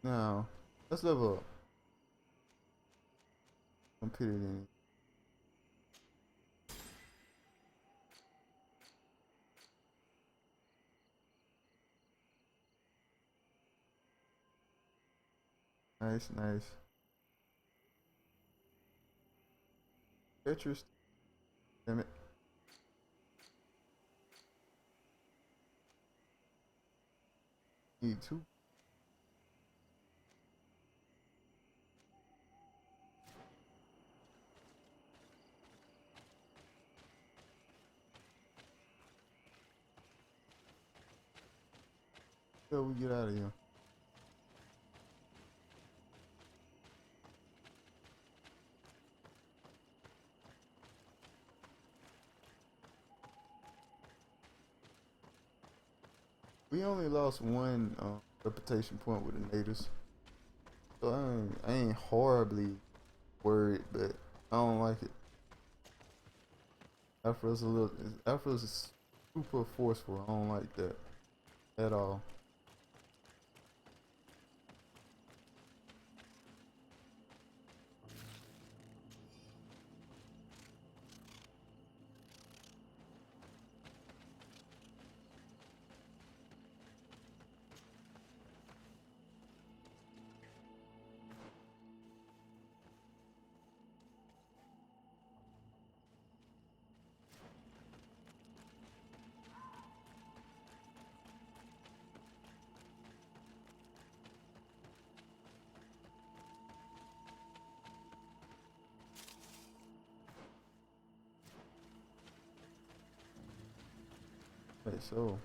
Now, let's level up. I'm put it in. Nice, nice. Tetris. Damn it. Need two. Till we get out of here. We only lost one reputation point with the natives. So I ain't horribly worried, but I don't like it. Alpha's is super forceful. I don't like that at all. Wait, so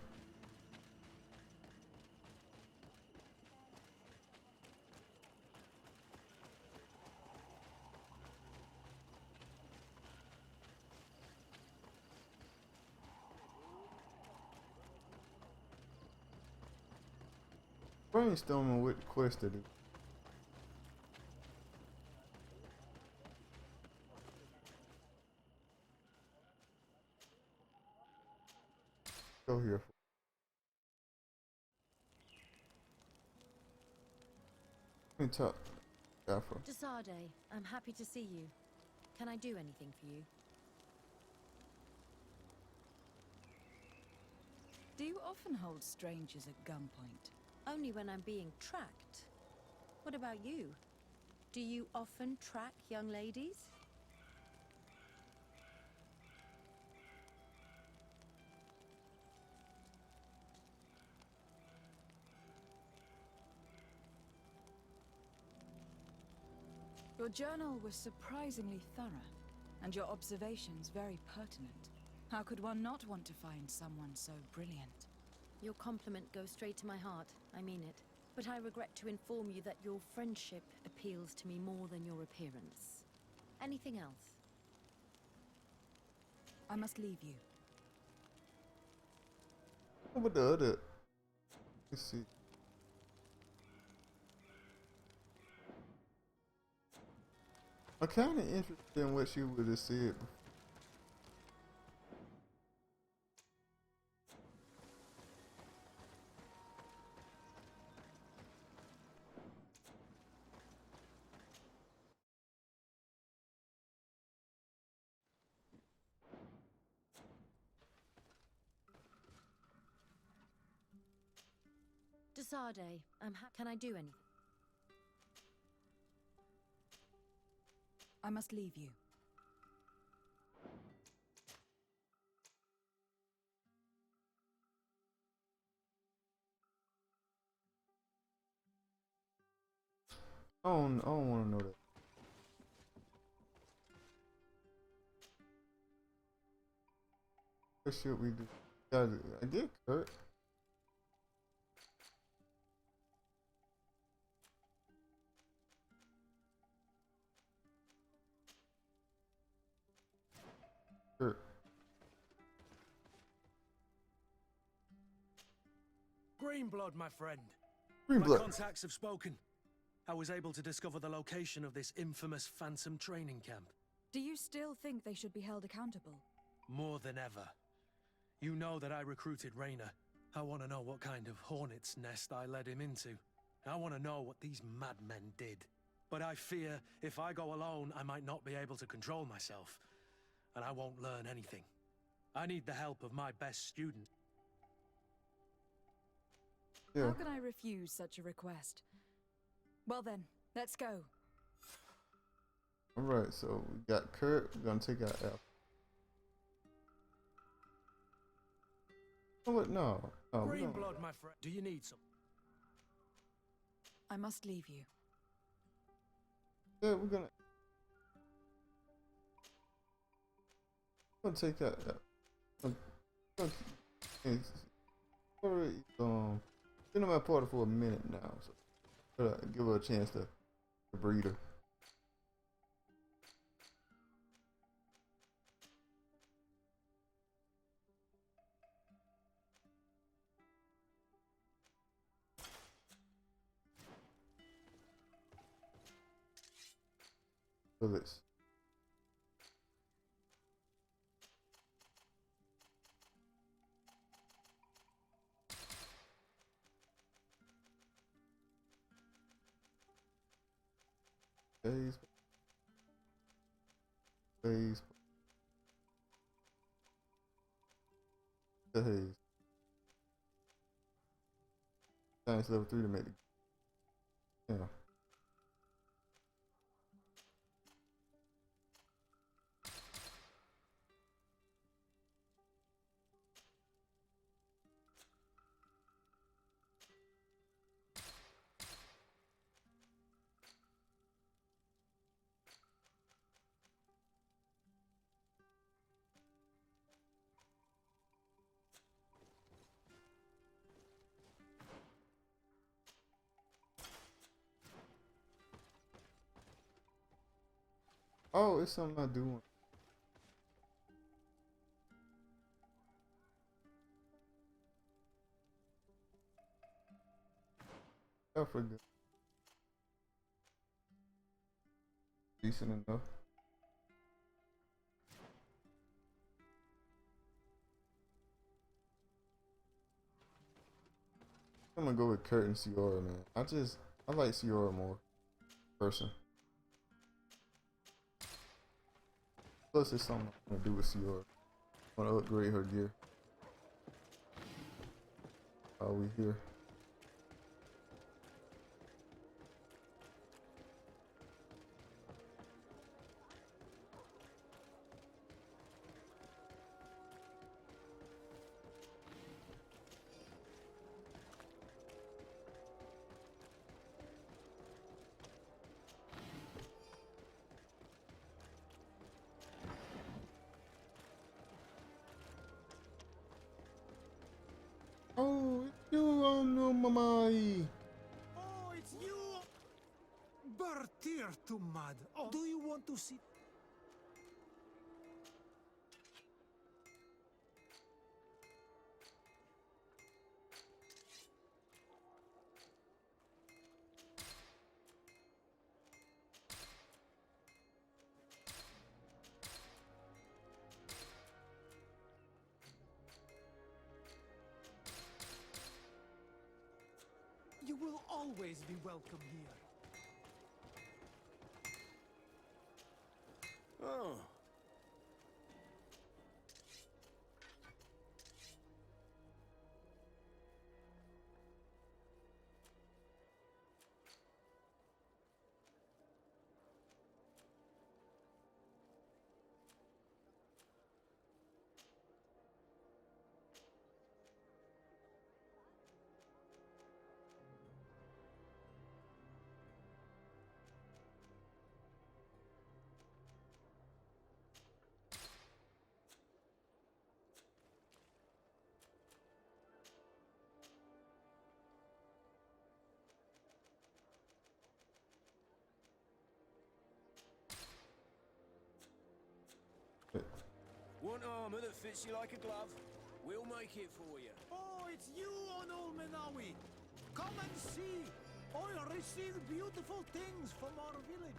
brainstorming what quest to do. Go here. Let me talk. Alpha. Desade, I'm happy to see you. Can I do anything for you? Do you often hold strangers at gunpoint? Only when I'm being tracked. What about you? Do you often track young ladies? Your journal was surprisingly thorough, and your observations very pertinent. How could one not want to find someone so brilliant? Your compliment goes straight to my heart, I mean it. But I regret to inform you that your friendship appeals to me more than your appearance. Anything else? I must leave you. What about the other? Let's see. I'm kind of interested in what she would have said. Desade, can I do anything? I must leave you. I don't want to know that. What should we do? I did Kurt. Kurt. Greenblood, my friend. Green My blood. contacts have spoken. I was able to discover the location of this infamous Phantom training camp. Do you still think they should be held accountable? More than ever. You know that I recruited Raynor. I want to know what kind of hornet's nest I led him into. I want to know what these madmen did. But I fear if I go alone, I might not be able to control myself. And I won't learn anything. I need the help of my best student. Yeah. How can I refuse such a request? Well then, let's go. All right. So we got Kurt. We're gonna take out Al. Oh what? No. No. We Green don't. blood, my friend. Do you need some? I must leave you. Yeah, we're gonna take out. Already, been in my party for a minute now, so give her a chance to breed her. Bullets. Phase. Phase. The haze. Science level 3 to make it. Yeah. Oh, it's something I do want. I forgot. Decent enough. I'm gonna go with Kurt and Ciora, man. I like Ciora more. Person. Plus, it's something I'm gonna do with Ciora. I wanna upgrade her gear. Are we here? Oh, it's you, oh no, mamai. Oh, it's you! Bertir to mud. Oh, do you want to see? You will always be welcome here. Oh. Want armor that fits you like a glove? We'll make it for you. Oh, it's you, Onol Menawi. Come and see. I'll receive beautiful things from our village.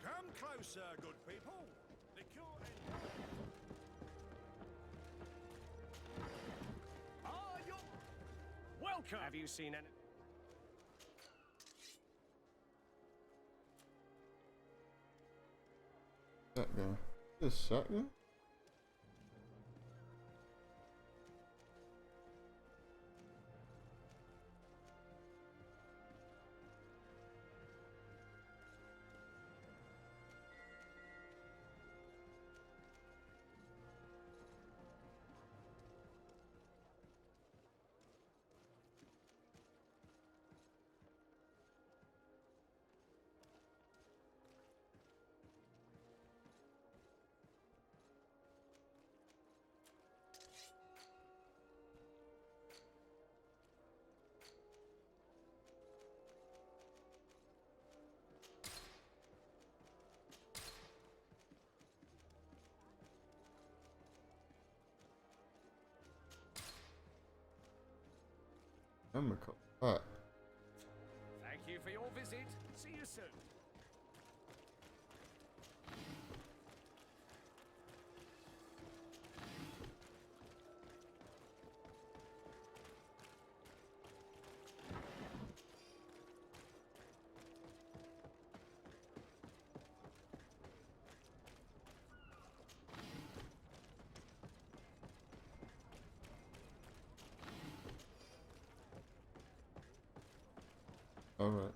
Come, closer, good people. The cure you're welcome. Have you seen any? Shotgun. This shotgun? Chemical. What? Thank you for your visit. See you soon. All right.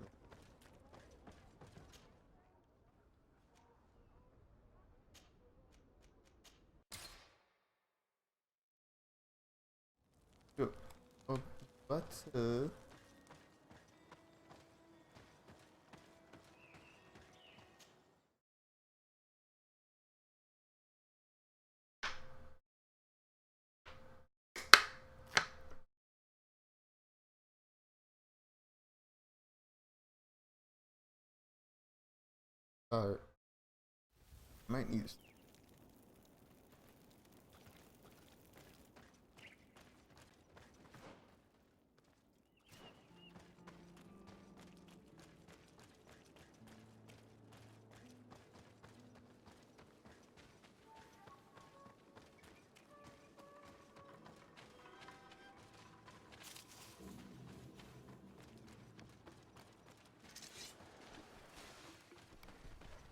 Yo, oh, what? Alright. Might need.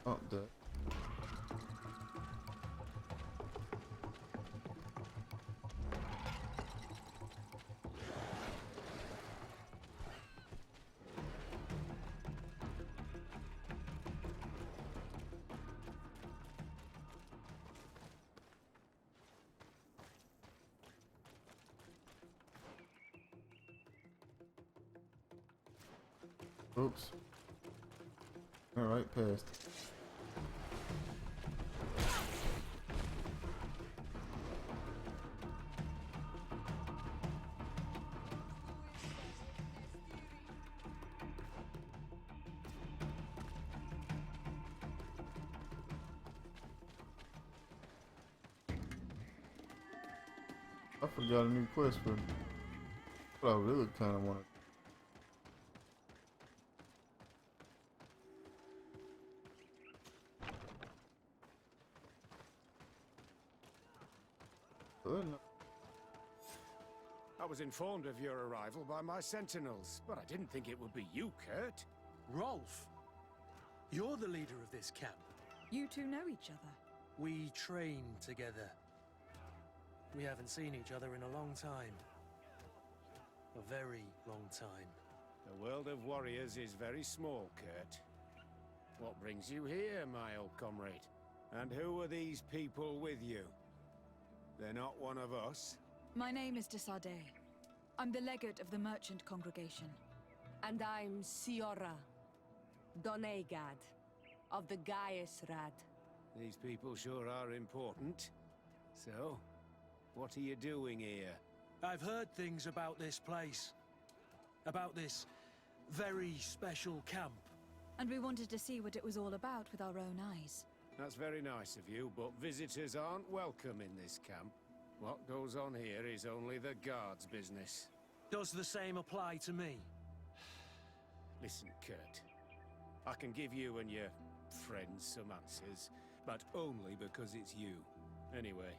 Oh, the. Oops. Alright, past. I forgot a new quest for what I really kind of wanted. I was informed of your arrival by my sentinels, but I didn't think it would be you, Kurt. Rolf, you're the leader of this camp. You two know each other. We train together. We haven't seen each other in a long time. A very long time. The world of warriors is very small, Kurt. What brings you here, my old comrade? And who are these people with you? They're not one of us? My name is Desadeh. I'm the legate of the merchant congregation. And I'm Siora, Donegad, of the Gaius Rad. These people sure are important. So, what are you doing here? I've heard things about this place. About this very special camp. And we wanted to see what it was all about with our own eyes. That's very nice of you, but visitors aren't welcome in this camp. What goes on here is only the guards' business. Does the same apply to me? Listen, Kurt. I can give you and your friends some answers, but only because it's you. Anyway,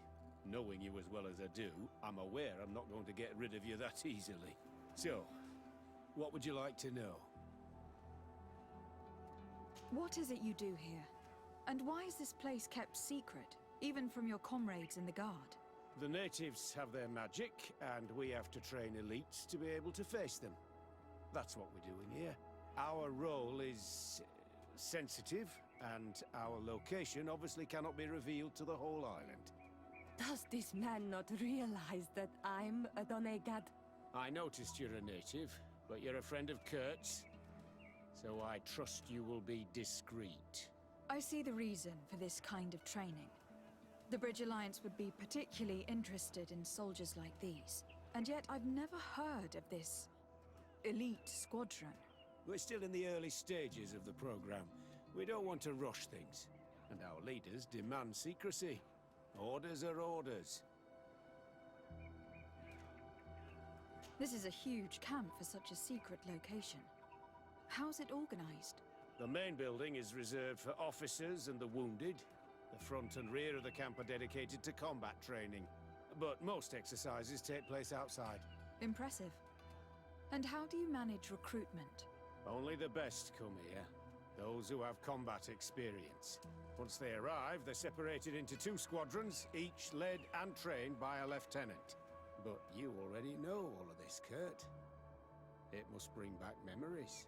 knowing you as well as I do, I'm aware I'm not going to get rid of you that easily. So, what would you like to know? What is it you do here? And why is this place kept secret, even from your comrades in the Guard? The natives have their magic, and we have to train elites to be able to face them. That's what we're doing here. Our role is sensitive, and our location obviously cannot be revealed to the whole island. Does this man not realize that I'm a Donegad? I noticed you're a native, but you're a friend of Kurt's, so I trust you will be discreet. I see the reason for this kind of training. The Bridge Alliance would be particularly interested in soldiers like these. And yet I've never heard of this elite squadron. We're still in the early stages of the program. We don't want to rush things. And our leaders demand secrecy. Orders are orders. This is a huge camp for such a secret location. How's it organized? The main building is reserved for officers and the wounded. The front and rear of the camp are dedicated to combat training. But most exercises take place outside. Impressive. And how do you manage recruitment? Only the best come here. Those who have combat experience. Once they arrive, they're separated into 2 squadrons, each led and trained by a lieutenant. But you already know all of this, Kurt. It must bring back memories.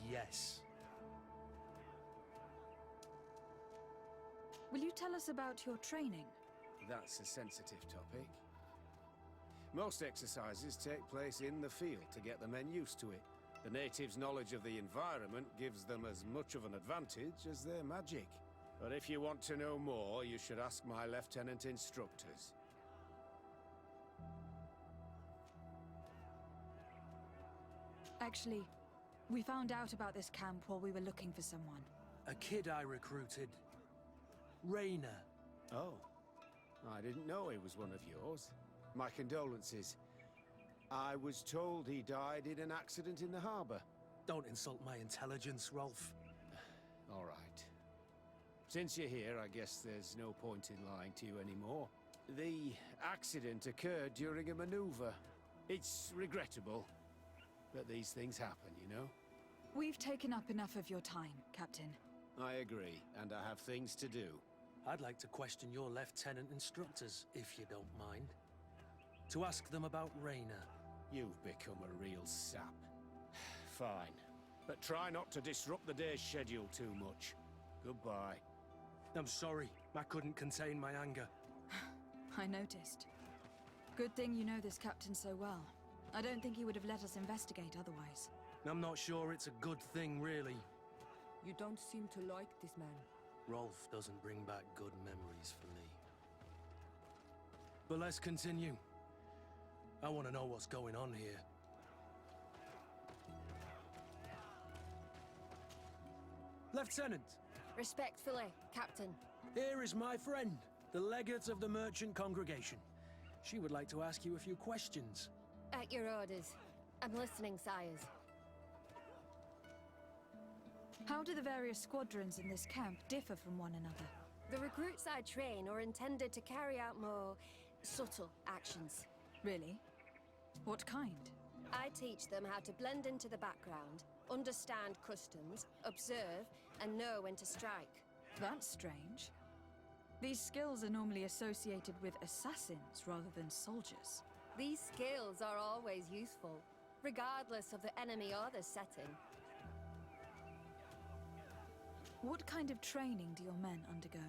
Yes. Will you tell us about your training? That's a sensitive topic. Most exercises take place in the field to get the men used to it. The natives' knowledge of the environment gives them as much of an advantage as their magic. But if you want to know more, you should ask my lieutenant instructors. Actually, we found out about this camp while we were looking for someone. A kid I recruited. Rainer. Oh, I didn't know he was one of yours. My condolences. I was told he died in an accident in the harbor. Don't insult my intelligence, Rolf. All right. Since you're here, I guess there's no point in lying to you anymore. The accident occurred during a maneuver. It's regrettable, but these things happen, you know? We've taken up enough of your time, Captain. I agree, and I have things to do. I'd like to question your lieutenant instructors, if you don't mind. To ask them about Rainer. You've become a real sap. Fine. But try not to disrupt the day's schedule too much. Goodbye. I'm sorry. I couldn't contain my anger. I noticed. Good thing you know this captain so well. I don't think he would have let us investigate otherwise. I'm not sure it's a good thing, really. You don't seem to like this man. Rolf doesn't bring back good memories for me. But let's continue. I want to know what's going on here. Lieutenant! Respectfully, Captain. Here is my friend, the legate of the merchant congregation. She would like to ask you a few questions. At your orders. I'm listening, sires. How do the various squadrons in this camp differ from one another? The recruits I train are intended to carry out more subtle actions. Really? What kind? I teach them how to blend into the background, understand customs, observe, and know when to strike. That's strange. These skills are normally associated with assassins rather than soldiers. These skills are always useful, regardless of the enemy or the setting. What kind of training do your men undergo?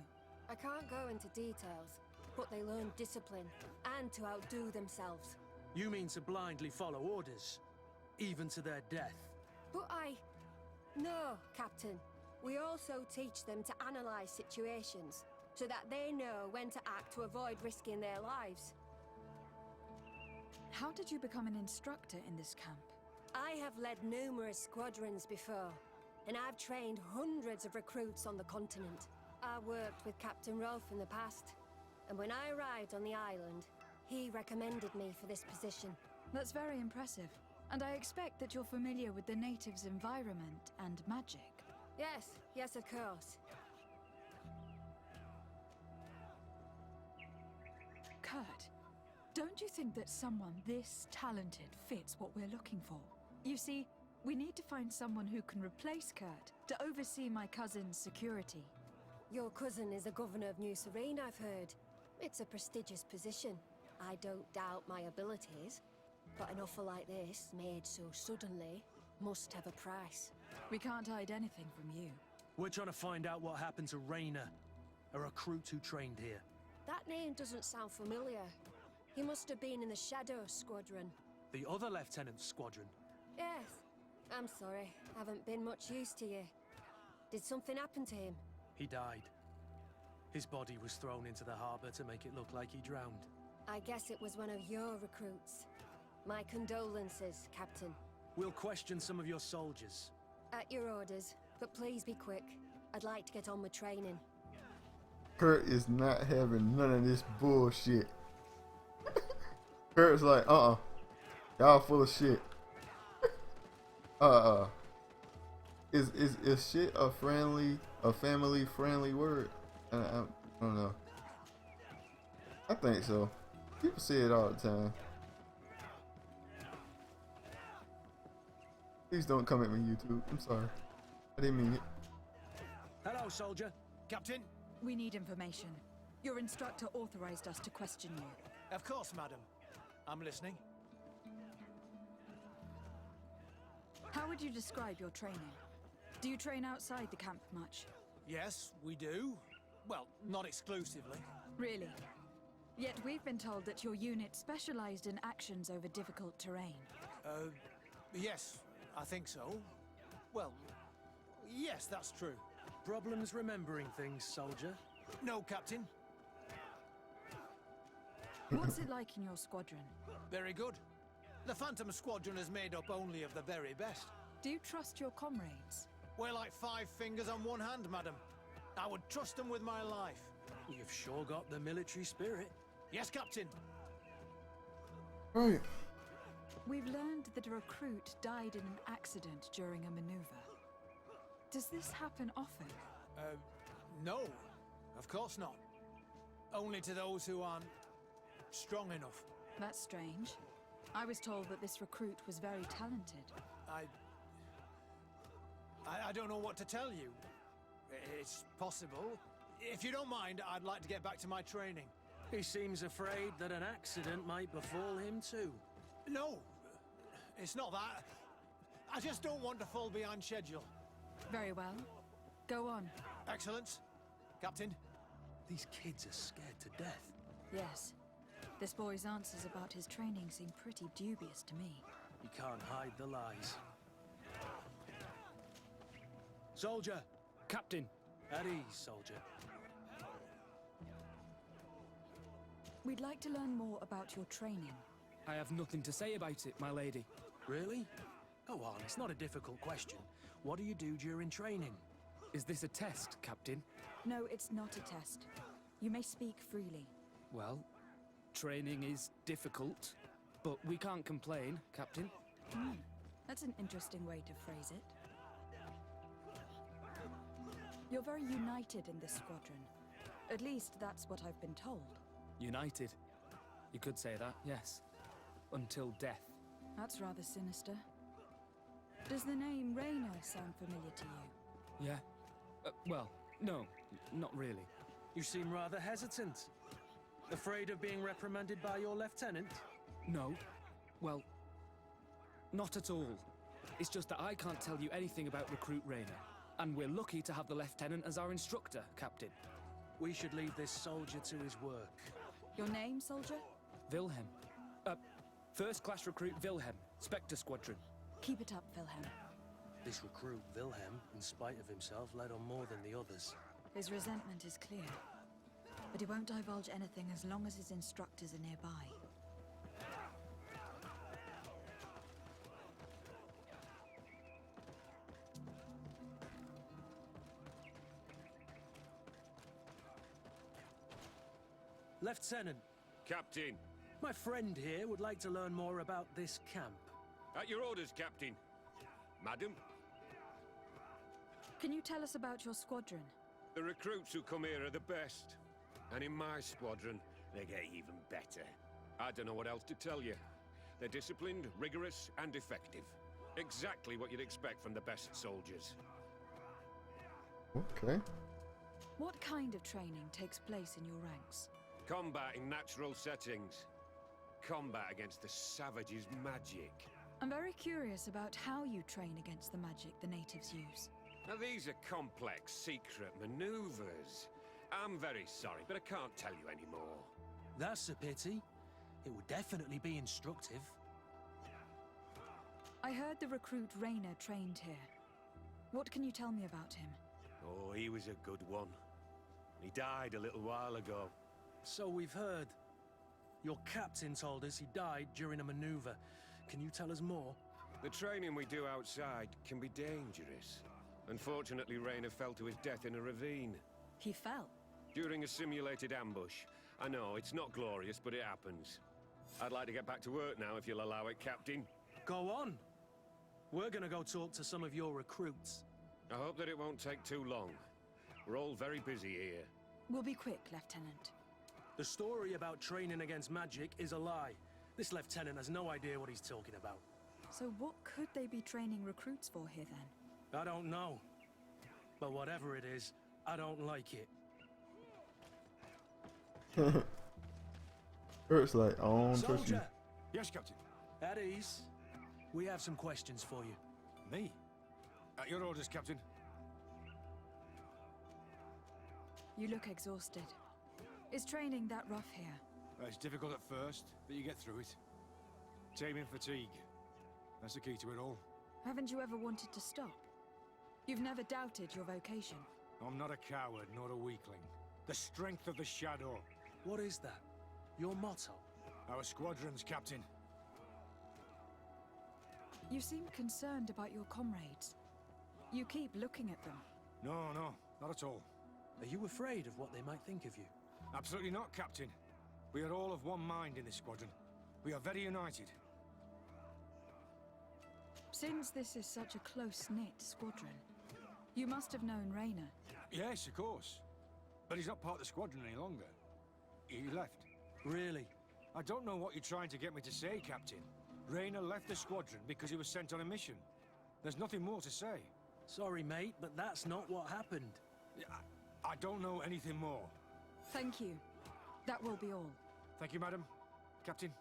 I can't go into details, but they learn discipline and to outdo themselves. You mean to blindly follow orders, even to their death? But No, Captain. We also teach them to analyze situations, so that they know when to act to avoid risking their lives. How did you become an instructor in this camp? I have led numerous squadrons before, and I've trained hundreds of recruits on the continent. I worked with Captain Rolf in the past, and when I arrived on the island, he recommended me for this position. That's very impressive. And I expect that you're familiar with the natives' environment and magic. Yes, of course. Kurt, don't you think that someone this talented fits what we're looking for? You see, we need to find someone who can replace Kurt to oversee my cousin's security. Your cousin is the governor of New Serene, I've heard. It's a prestigious position. I don't doubt my abilities, but an offer like this, made so suddenly, must have a price. We can't hide anything from you. We're trying to find out what happened to Rayner, a recruit who trained here. That name doesn't sound familiar. He must have been in the Shadow Squadron. The other lieutenant's squadron. Yes. I'm sorry, haven't been much use to you. Did something happen to him? He died. His body was thrown into the harbor to make it look like he drowned. I guess it was one of your recruits. My condolences, Captain. We'll question some of your soldiers. At your orders, but please be quick. I'd like to get on with training. Kurt is not having none of this bullshit. Kurt's like, y'all full of shit. Is shit a family friendly word? I don't know. I think so. People say it all the time. Please don't come at me, YouTube. I'm sorry. I didn't mean it. Hello, soldier. Captain? We need information. Your instructor authorized us to question you. Of course, madam. I'm listening. How would you describe your training? Do you train outside the camp much? Yes, we do. Well, not exclusively. Really? Yet we've been told that your unit specialized in actions over difficult terrain. Yes, I think so. Well, yes, that's true. Problems remembering things, soldier? No, Captain. What's it like in your squadron? Very good. The Phantom Squadron is made up only of the very best. Do you trust your comrades? We're like 5 fingers on one hand, madam. I would trust them with my life. You've sure got the military spirit. Yes, Captain. Right. We've learned that a recruit died in an accident during a maneuver. Does this happen often? No. Of course not. Only to those who aren't strong enough. That's strange. I was told that this recruit was very talented. I don't know what to tell you. It's possible. If you don't mind, I'd like to get back to my training. He seems afraid that an accident might befall him too. No, it's not that. I just don't want to fall behind schedule. Very well. Go on. Excellence. Captain. These kids are scared to death. Yes. This boy's answers about his training seem pretty dubious to me. You can't hide the lies. Soldier! Captain! At ease, soldier. We'd like to learn more about your training. I have nothing to say about it, my lady. Really? Go on, it's not a difficult question. What do you do during training? Is this a test, Captain? No, it's not a test. You may speak freely. Well, training is difficult, but we can't complain, Captain. That's an interesting way to phrase it. You're very united in this squadron. At least that's what I've been told. United. You could say that, yes. Until death. That's rather sinister. Does the name Rayner sound familiar to you? Yeah? Well, no, not really. You seem rather hesitant. Afraid of being reprimanded by your lieutenant? No. Well, not at all. It's just that I can't tell you anything about Recruit Rayner. And we're lucky to have the Lieutenant as our instructor, Captain. We should leave this soldier to his work. Your name, soldier? Wilhelm. First class recruit Wilhelm, Spectre Squadron. Keep it up, Wilhelm. This recruit, Wilhelm, in spite of himself, led on more than the others. His resentment is clear. But he won't divulge anything as long as his instructors are nearby. Lieutenant, Captain. my friend here would like to learn more about this camp. At your orders, Captain. Madam? Can you tell us about your squadron? The recruits who come here are the best. And in my squadron, They get even better. I don't know what else to tell you. They're disciplined, rigorous, and effective. Exactly what you'd expect from the best soldiers. Okay. What kind of training takes place in your ranks? Combat in natural settings. Combat against the savages' magic. I'm very curious about how you train against the magic the natives use. Now these are complex, secret maneuvers. I'm very sorry, but I can't tell you anymore. That's a pity. It would definitely be instructive. I heard the recruit Rainer trained here. What can you tell me about him? Oh, he was a good one. He died a little while ago. So we've heard. Your captain told us he died during a maneuver. Can you tell us more? The training we do outside can be dangerous. Unfortunately, Rainer fell to his death in a ravine. He fell. During a simulated ambush. I know, it's not glorious, but it happens. I'd like to get back to work now, if you'll allow it, Captain. Go on. We're gonna go talk to some of your recruits. I hope that it won't take too long. We're all very busy here. We'll be quick, Lieutenant. The story about training against magic is a lie. This lieutenant has no idea what he's talking about. So what could they be training recruits for here then? I don't know. But whatever it is, I don't like it. It's like, I don't trust you. Soldier! Yes, Captain. At ease. We have some questions for you. Me? At your orders, Captain. You look exhausted. Is training that rough here? It's difficult at first, but you get through it. Taming fatigue. That's the key to it all. Haven't you ever wanted to stop? You've never doubted your vocation. I'm not a coward, nor a weakling. The strength of the shadow. What is that? Your motto? Our squadrons, Captain. You seem concerned about your comrades. You keep looking at them. No, not at all. Are you afraid of what they might think of you? Absolutely not, Captain. We are all of one mind in this squadron. We are very united. Since this is such a close-knit squadron, you must have known Rainer. Yes, of course. But he's not part of the squadron any longer. He left. Really? I don't know what you're trying to get me to say, Captain. Rainer left the squadron because he was sent on a mission. There's nothing more to say. Sorry, mate, but that's not what happened. I don't know anything more. Thank you. That will be all. Thank you, madam. Captain.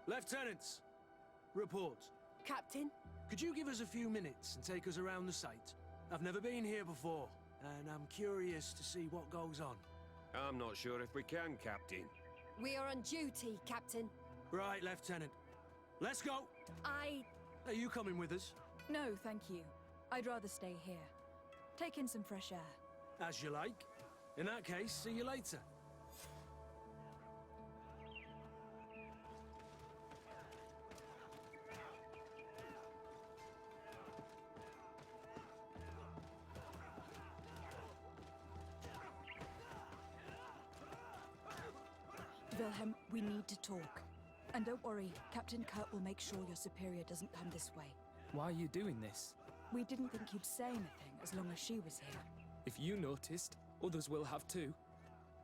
Lieutenants, report. Captain? Could you give us a few minutes and take us around the site? I've never been here before, and I'm curious to see what goes on. I'm not sure if we can, Captain. We are on duty, Captain. Right, Lieutenant. Let's go! Are you coming with us? No, thank you. I'd rather stay here. Take in some fresh air. As you like. In that case, see you later. Wilhelm, we need to talk. And don't worry, Captain Kurt will make sure your superior doesn't come this way. Why are you doing this? We didn't think you'd say anything as long as she was here. If you noticed, others will have too.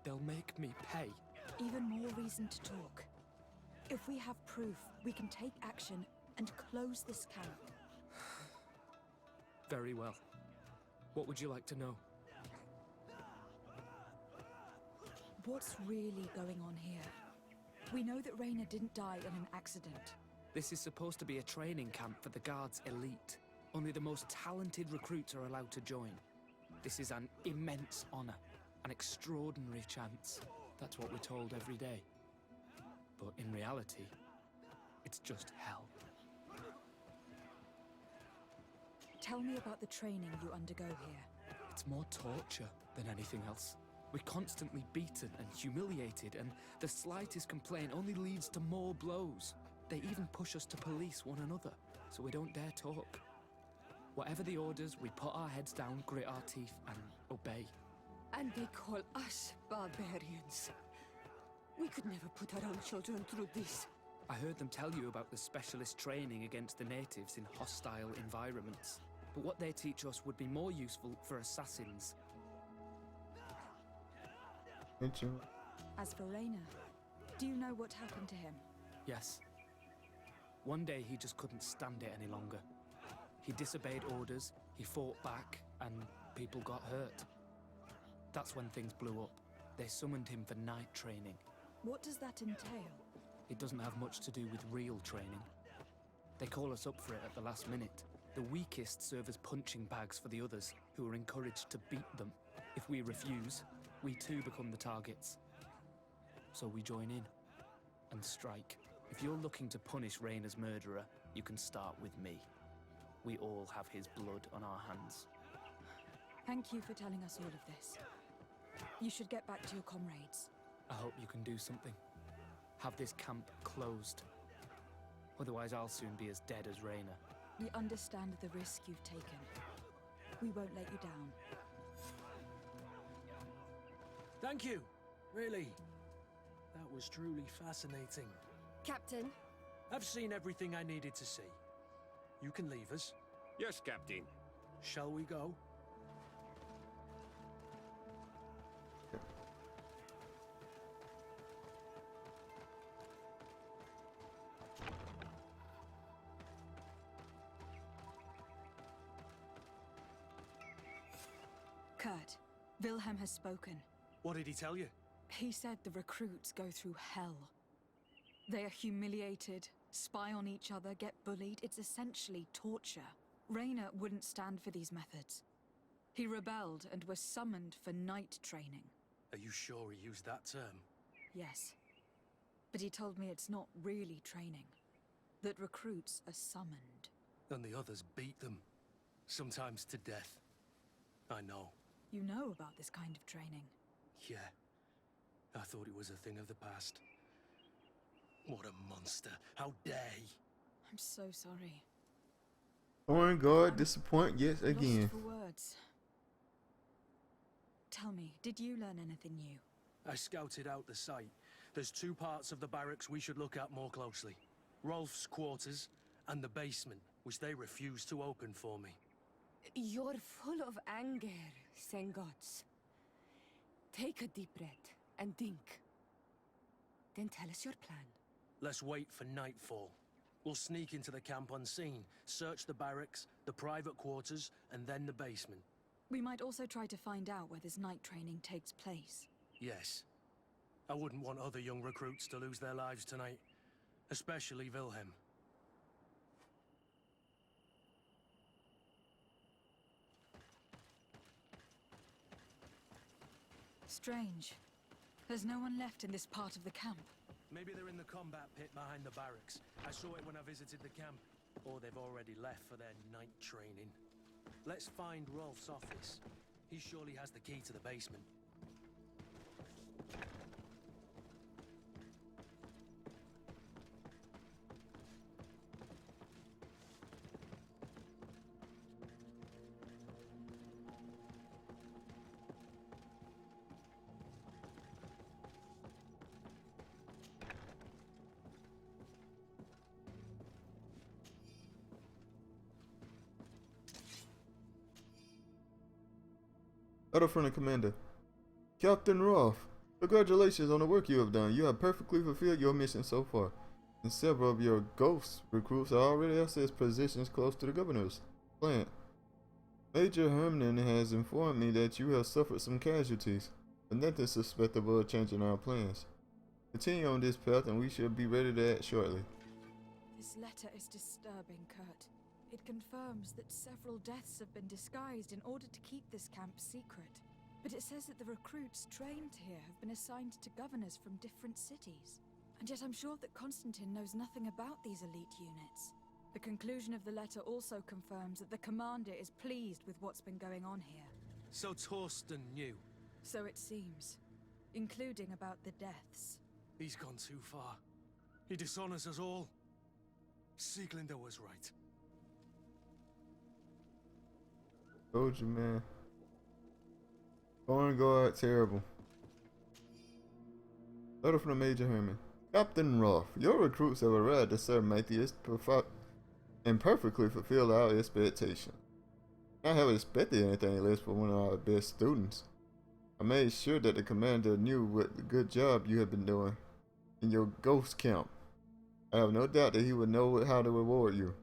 They'll make me pay. Even more reason to talk. If we have proof, we can take action and close this camp. Very well. What would you like to know? What's really going on here? We know that Rainer didn't die in an accident. This is supposed to be a training camp for the Guard's elite. Only the most talented recruits are allowed to join. This is an immense honor, an extraordinary chance. That's what we're told every day. But in reality, it's just hell. Tell me about the training you undergo here. It's more torture than anything else. We're constantly beaten and humiliated, and the slightest complaint only leads to more blows. They even push us to police one another, so we don't dare talk. Whatever the orders, we put our heads down, grit our teeth, and obey. And they call us barbarians. We could never put our own children through this. I heard them tell you about the specialist training against the natives in hostile environments. But what they teach us would be more useful for assassins. As for Rainer, do you know what happened to him? Yes. One day he just couldn't stand it any longer. He disobeyed orders, he fought back, and people got hurt. That's when things blew up. They summoned him for night training. What does that entail? It doesn't have much to do with real training. They call us up for it at the last minute. The weakest serve as punching bags for the others, who are encouraged to beat them. If we refuse, we too become the targets. So we join in and strike. If you're looking to punish Rainer's murderer, you can start with me. We all have his blood on our hands. Thank you for telling us all of this. You should get back to your comrades. I hope you can do something. Have this camp closed. Otherwise I'll soon be as dead as Rainer. We understand the risk you've taken. We won't let you down. Thank you. Really. That was truly fascinating. Captain, I've seen everything I needed to see. You can leave us. Yes, Captain. Shall we go? Kurt, Wilhelm has spoken. What did he tell you? He said the recruits go through hell. They are humiliated, spy on each other, get bullied. It's essentially torture. Rainer wouldn't stand for these methods. He rebelled and was summoned for night training. Are you sure he used that term? Yes. But he told me it's not really training. That recruits are summoned. And the others beat them. Sometimes to death. I know. You know about this kind of training? Yeah. I thought it was a thing of the past. What a monster. How dare he? I'm so sorry. Foreign guard disappoint yet Lost again. for words. Tell me, did you learn anything new? I scouted out the site. There's two parts of the barracks we should look at more closely. Rolf's quarters and the basement, which they refused to open for me. You're full of anger, Sengots. Take a deep breath and think. Then tell us your plan. Let's wait for nightfall. We'll sneak into the camp unseen, search the barracks, the private quarters, and then the basement. We might also try to find out where this night training takes place. Yes. I wouldn't want other young recruits to lose their lives tonight. Especially Wilhelm. Strange. There's no one left in this part of the camp. Maybe they're in the combat pit behind the barracks. I saw it when I visited the camp. Or they've already left for their night training. Let's find Rolf's office. He surely has the key to the basement. Letter from the commander. Captain Rolf, congratulations on the work you have done. You have perfectly fulfilled your mission so far, and several of your ghost recruits are already accessed positions close to the governor's plant. Major Herman has informed me that you have suffered some casualties, but nothing suspected of changing our plans. Continue on this path and we should be ready to act shortly. This letter is disturbing, Kurt. It confirms that several deaths have been disguised in order to keep this camp secret. But it says that the recruits trained here have been assigned to governors from different cities. And yet I'm sure that Constantine knows nothing about these elite units. The conclusion of the letter also confirms that the commander is pleased with what's been going on here. So Torsten knew. So it seems. Including about the deaths. He's gone too far. He dishonors us all. Sieglinder was right. Told you, man. Foreign guard, terrible. Letter from the Major Herman. Captain Rolf, your recruits have arrived to serve Matthias and perfectly fulfill our expectation. I haven't expected anything less from one of our best students. I made sure that the commander knew what the good job you have been doing in your ghost camp. I have no doubt that he would know how to reward you.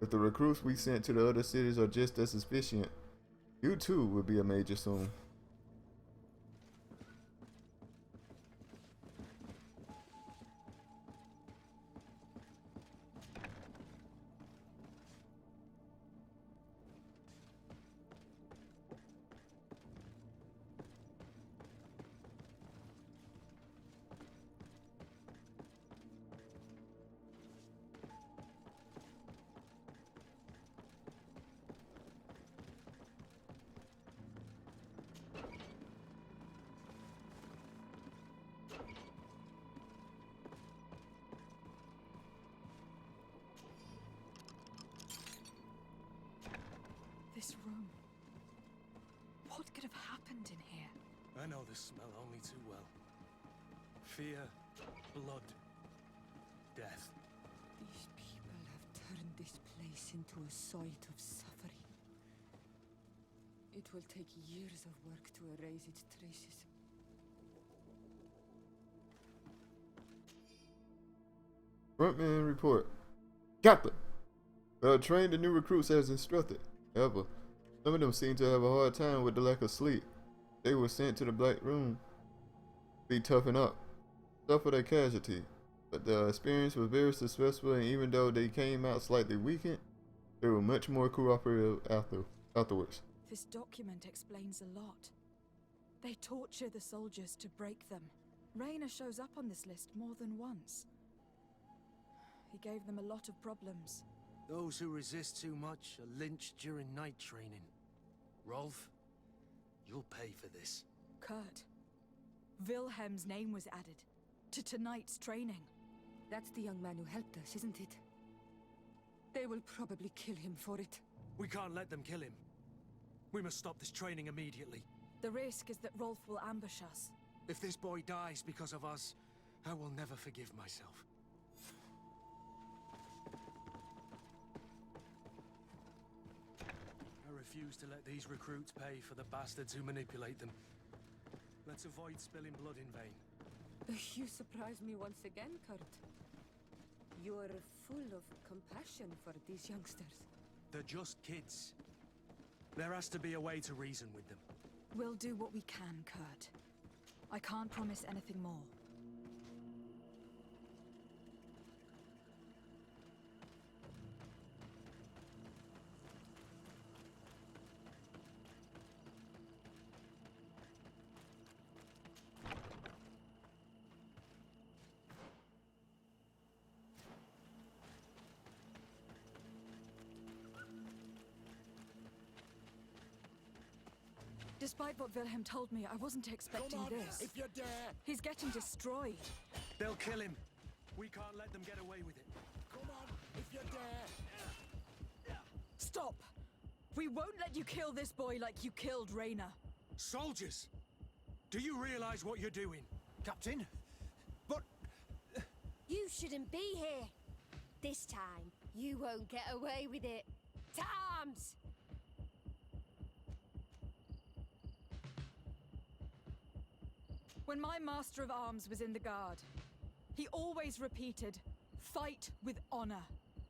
If the recruits we sent to the other cities are just as sufficient, you too will be a major soon. This room. What could have happened in here? I know this smell only too well. Fear, blood, death. These people have turned this place into a site of suffering. It will take years of work to erase its traces. Frontman report. Captain! Train the new recruits as instructed. However, some of them seem to have a hard time with the lack of sleep. They were sent to the Black Room to be toughened up, suffer their casualty. But the experience was very successful, and even though they came out slightly weakened, they were much more cooperative afterwards. This document explains a lot. They torture the soldiers to break them. Rayner shows up on this list more than once. He gave them a lot of problems. Those who resist too much are lynched during night training. Rolf, you'll pay for this. Kurt, Wilhelm's name was added to tonight's training. That's the young man who helped us, isn't it? They will probably kill him for it. We can't let them kill him. We must stop this training immediately. The risk is that Rolf will ambush us. If this boy dies because of us, I will never forgive myself. I refuse to let these recruits pay for the bastards who manipulate them. Let's avoid spilling blood in vain. You surprise me once again, Kurt. You're full of compassion for these youngsters. They're just kids. There has to be a way to reason with them. We'll do what we can, Kurt. I can't promise anything more. Despite what Wilhelm told me, I wasn't expecting this. If you dare! He's getting destroyed. They'll kill him. We can't let them get away with it. Come on, if you dare! Stop! We won't let you kill this boy like you killed Rayner. Soldiers! Do you realize what you're doing? Captain? But... You shouldn't be here. This time, you won't get away with it. To arms! When my Master of Arms was in the Guard, he always repeated, fight with honor.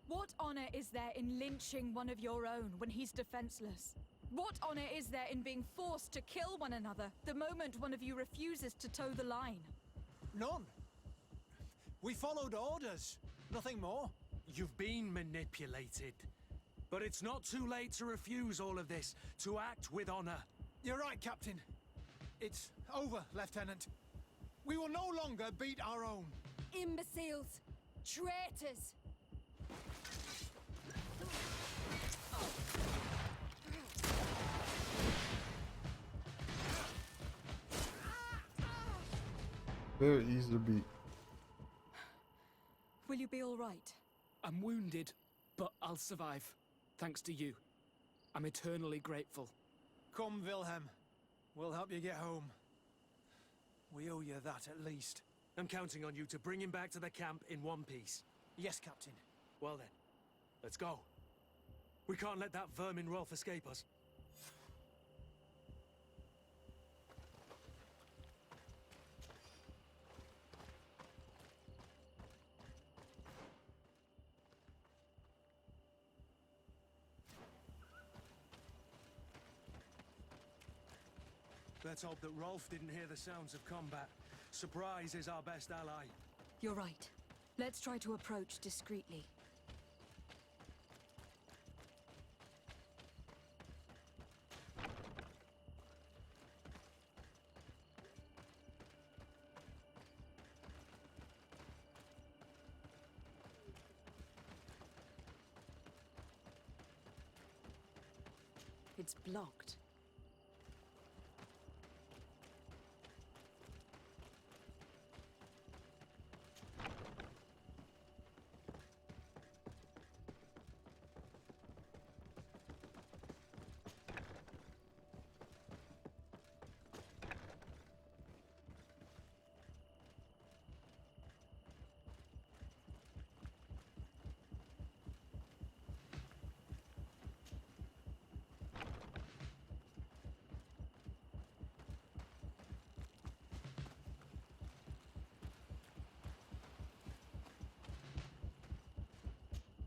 What honor is there in lynching one of your own when he's defenseless? What honor is there in being forced to kill one another the moment one of you refuses to toe the line? None. We followed orders. Nothing more. You've been manipulated. But it's not too late to refuse all of this, to act with honor. You're right, Captain. It's over, Lieutenant. We will no longer beat our own. Imbeciles! Traitors! Very easy to beat. Will you be all right? I'm wounded, but I'll survive. Thanks to you. I'm eternally grateful. Come, Wilhelm. We'll help you get home. We owe you that at least. I'm counting on you to bring him back to the camp in one piece. Yes, Captain. Well then, let's go. We can't let that vermin Rolf escape us. Let's hope that Rolf didn't hear the sounds of combat. Surprise is our best ally. You're right. Let's try to approach discreetly. It's blocked.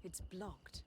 It's blocked.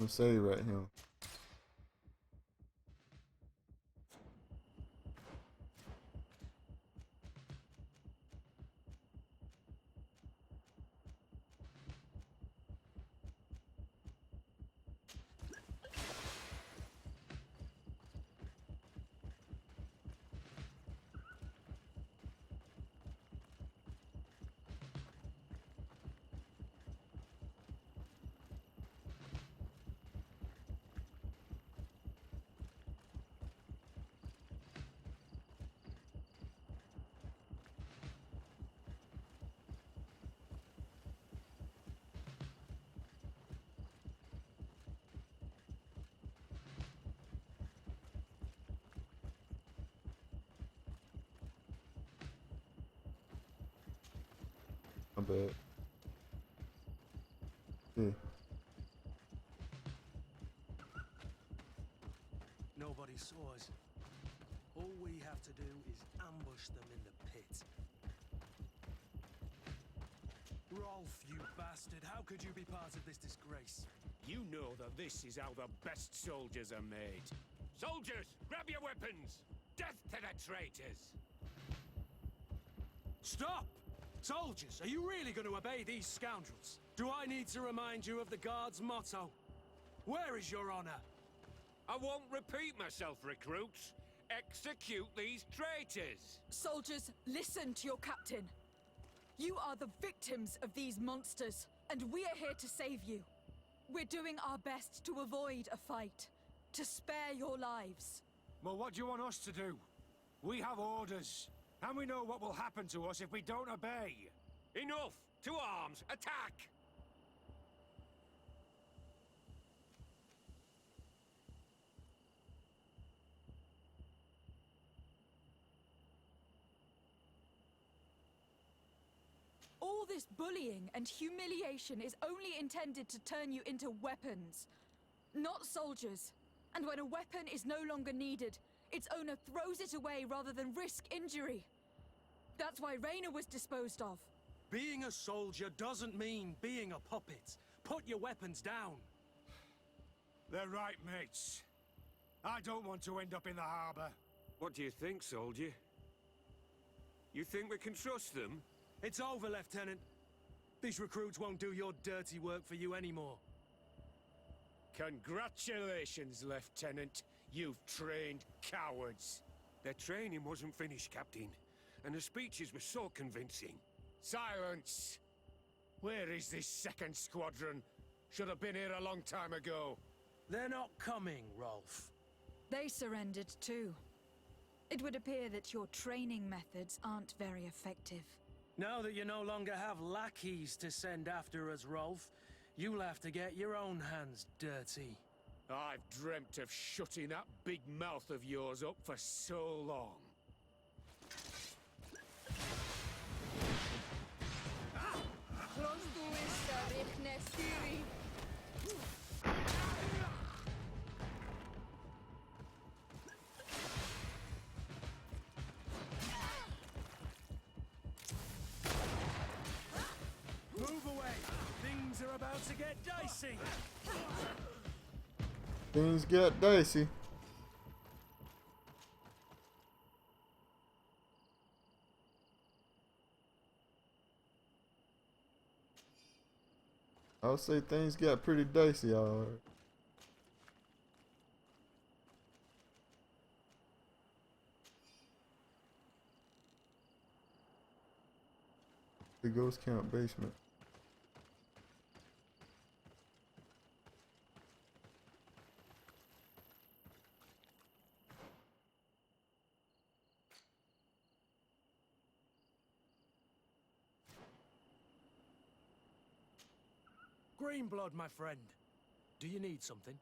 I'm say right here. My bad. Yeah. Nobody saw us. All we have to do is ambush them in the pit. Rolf, you bastard, how could you be part of this disgrace? You know that this is how the best soldiers are made. Soldiers, grab your weapons! Death to the traitors! Stop! Soldiers, are you really going to obey these scoundrels? Do I need to remind you of the Guard's motto? Where is your honor? I won't repeat myself, recruits. Execute these traitors! Soldiers, listen to your captain. You are the victims of these monsters, and we are here to save you. We're doing our best to avoid a fight, to spare your lives. Well, what do you want us to do? We have orders, and we know what will happen to us if we don't obey. Enough! To arms! Attack! All this bullying and humiliation is only intended to turn you into weapons, not soldiers. And when a weapon is no longer needed, its owner throws it away rather than risk injury. That's why Raina was disposed of. Being a soldier doesn't mean being a puppet. Put your weapons down. They're right, mates. I don't want to end up in the harbor. What do you think, soldier? You think we can trust them? It's over, Lieutenant. These recruits won't do your dirty work for you anymore. Congratulations, Lieutenant. You've trained cowards. Their training wasn't finished, Captain. And the speeches were so convincing. Silence! Where is this second squadron? Should have been here a long time ago. They're not coming, Rolf. They surrendered too. It would appear that your training methods aren't very effective. Now that you no longer have lackeys to send after us, Rolf, you'll have to get your own hands dirty. I've dreamt of shutting that big mouth of yours up for so long. Move away! Things are about to get dicey! Things get dicey. I'll say things got pretty dicey, alright. The ghost camp basement. Greenblood, my friend. Do you need something?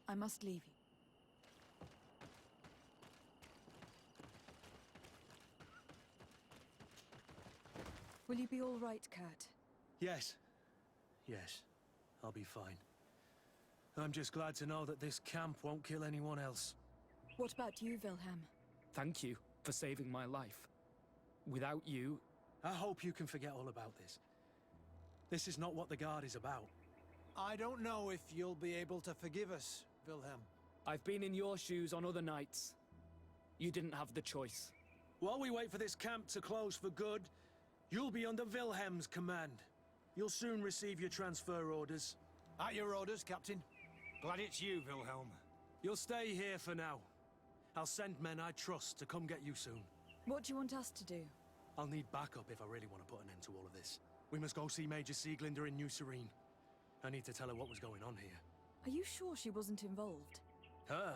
I must leave you. Will you be all right, Kurt? Yes. Yes. I'll be fine. I'm just glad to know that this camp won't kill anyone else. What about you, Wilhelm? Thank you for saving my life. Without you... I hope you can forget all about this. This is not what the Guard is about. I don't know if you'll be able to forgive us, Wilhelm. I've been in your shoes on other nights. You didn't have the choice. While we wait for this camp to close for good, you'll be under Wilhelm's command. You'll soon receive your transfer orders. At your orders, Captain. Glad it's you, Wilhelm. You'll stay here for now. I'll send men I trust to come get you soon. What do you want us to do? I'll need backup if I really want to put an end to all of this. We must go see Major Sieglinder in New Serene. I need to tell her what was going on here. Are you sure she wasn't involved? Her?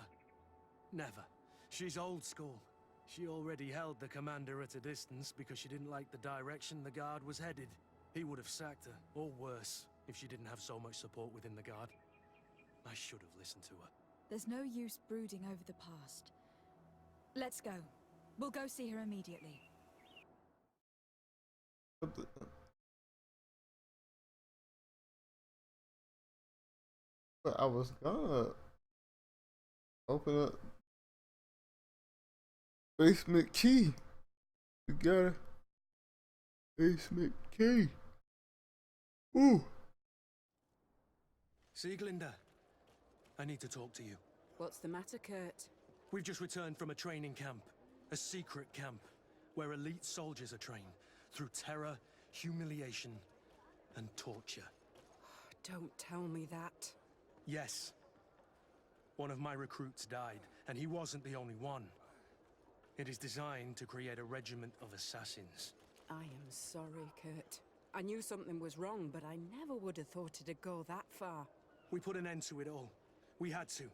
Never. She's old school. She already held the commander at a distance because she didn't like the direction the Guard was headed. He would have sacked her, or worse, if she didn't have so much support within the Guard. I should have listened to her. There's no use brooding over the past. Let's go. We'll go see her immediately. But I was gonna open up basement key. We got a basement key. Ooh. Sieglinder, I need to talk to you. What's the matter, Kurt? We've just returned from a training camp. A secret camp, where elite soldiers are trained through terror, humiliation, and torture. Don't tell me that. Yes. One of my recruits died, and he wasn't the only one. It is designed to create a regiment of assassins. I am sorry, Kurt. I knew something was wrong, but I never would have thought it'd go that far. We put an end to it all. We had to.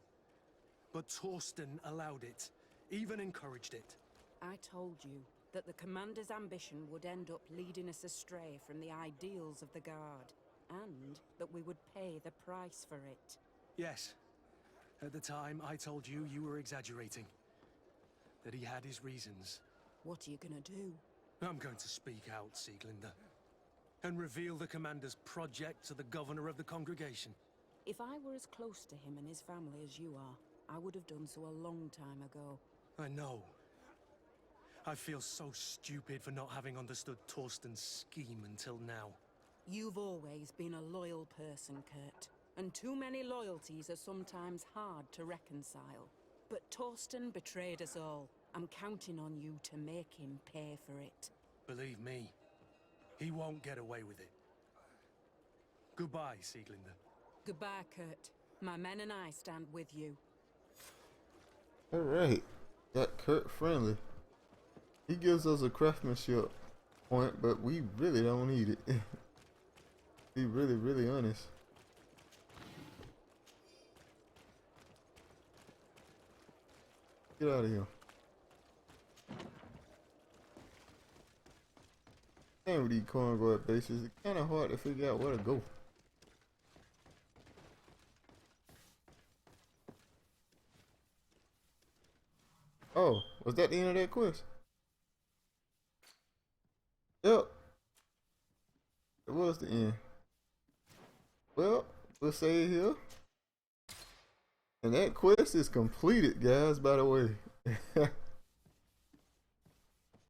But Torsten allowed it, even encouraged it. I told you that the commander's ambition would end up leading us astray from the ideals of the Guard, and that we would pay the price for it. Yes. At the time, I told you you were exaggerating. That he had his reasons. What are you gonna do? I'm going to speak out, Sieglinder. And reveal the commander's project to the governor of the congregation. If I were as close to him and his family as you are, I would have done so a long time ago. I know. I feel so stupid for not having understood Torsten's scheme until now. You've always been a loyal person, Kurt. And too many loyalties are sometimes hard to reconcile. But Torsten betrayed us all. I'm counting on you to make him pay for it. Believe me, he won't get away with it. Goodbye, Sieglinde. Goodbye, Kurt. My men and I stand with you. Alright. Got Kurt friendly. He gives us a craftsmanship point, but we really don't need it. Be really honest. Get out of here. And with these cornbread bases, it's kind of hard to figure out where to go. Oh, was that the end of that quest? Yep. It was the end. Well, we'll say it here. And that quest is completed, guys, by the way.